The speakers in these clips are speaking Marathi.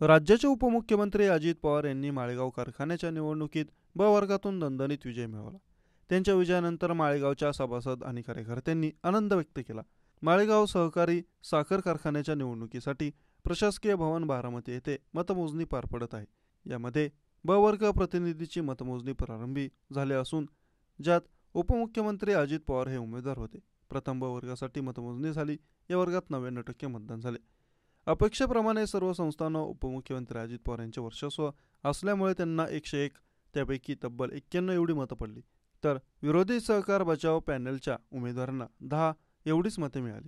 राज्याचे उपमुख्यमंत्री अजित पवार यांनी माळेगाव कारखान्याच्या निवडणुकीत ब वर्गातून दणदणीत विजय मिळवला. त्यांच्या विजयानंतर माळेगावच्या सभासद आणि कार्यकर्त्यांनी आनंद व्यक्त केला. माळेगाव सहकारी साखर कारखान्याच्या निवडणुकीसाठी प्रशासकीय भवन बारामती येथे मतमोजणी पार पडत आहे. यामध्ये ब वर्ग प्रतिनिधीची मतमोजणी प्रारंभी झाले असून ज्यात उपमुख्यमंत्री अजित पवार हे उमेदवार होते. प्रथम ब वर्गासाठी मतमोजणी झाली. या वर्गात 99% मतदान झाले. अपेक्षेप्रमाणे सर्व संस्थांना उपमुख्यमंत्री अजित पवार यांचे वर्चस्व असल्यामुळे त्यांना 101 त्यापैकी तब्बल 91 एवढी मतं पडली, तर विरोधी सहकार बचाव पॅनलच्या उमेदवारांना 10 एवढीच मते मिळाली.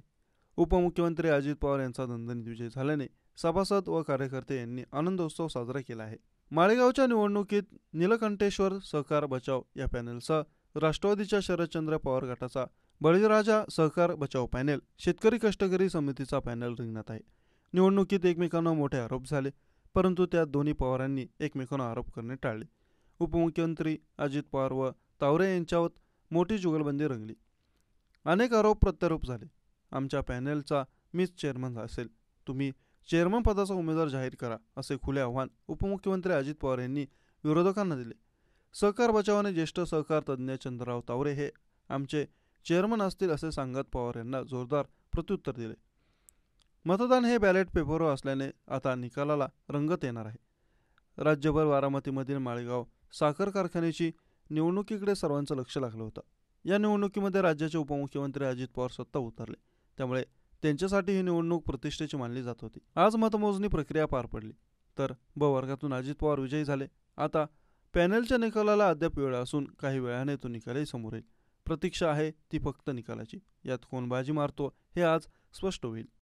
उपमुख्यमंत्री अजित पवार यांचा दणदणीत विजय झाल्याने सभासद व कार्यकर्ते यांनी आनंदोत्सव साजरा केला आहे. माळेगावच्या निवडणुकीत नीलकंठेश्वर सहकार बचाव या पॅनलसह राष्ट्रवादीच्या शरदचंद्र पवार गटाचा बळीराजा सहकार बचाव पॅनल, शेतकरी कष्टकरी समितीचा पॅनल रिंगणात आहे. निवडणुकीत एकमेकांना मोठे आरोप झाले, परंतु त्यात दोन्ही पवारांनी एकमेकांना आरोप करणे टाळले. उपमुख्यमंत्री अजित पवार व तावरे यांच्यावर मोठी जुगलबंदी रंगली. अनेक आरोप प्रत्यारोप झाले. आमच्या पॅनलचा मीच चेअरमन असेल, तुम्ही चेअरमन पदाचा उमेदवार जाहीर करा, असे खुले आव्हान उपमुख्यमंत्री अजित पवार यांनी विरोधकांना दिले. सहकार बचावाने ज्येष्ठ सहकार तज्ज्ञ चंद्रराव तावरे हे आमचे चेअरमन असतील असे सांगत पवार यांना जोरदार प्रत्युत्तर दिले. मतदान हे बॅलेट पेपरवर असल्याने आता निकालाला रंगत येणार आहे. राज्यभर बारामतीमधील माळेगाव साखर कारखान्याची निवडणुकीकडे सर्वांचं लक्ष लागलं होतं. या निवडणुकीमध्ये राज्याचे उपमुख्यमंत्री अजित पवार स्वतः उतरले, त्यामुळे त्यांच्यासाठी ही निवडणूक प्रतिष्ठेची मानली जात होती. आज मतमोजणी प्रक्रिया पार पडली, तर ब वर्गातून अजित पवार विजयी झाले. आता पॅनलच्या निकालाला अद्याप वेळ असून काही वेळाने तो निकालही समोर येईल. प्रतीक्षा आहे ती फक्त निकालाची. यात कोण बाजी मारतो हे आज स्पष्ट होईल.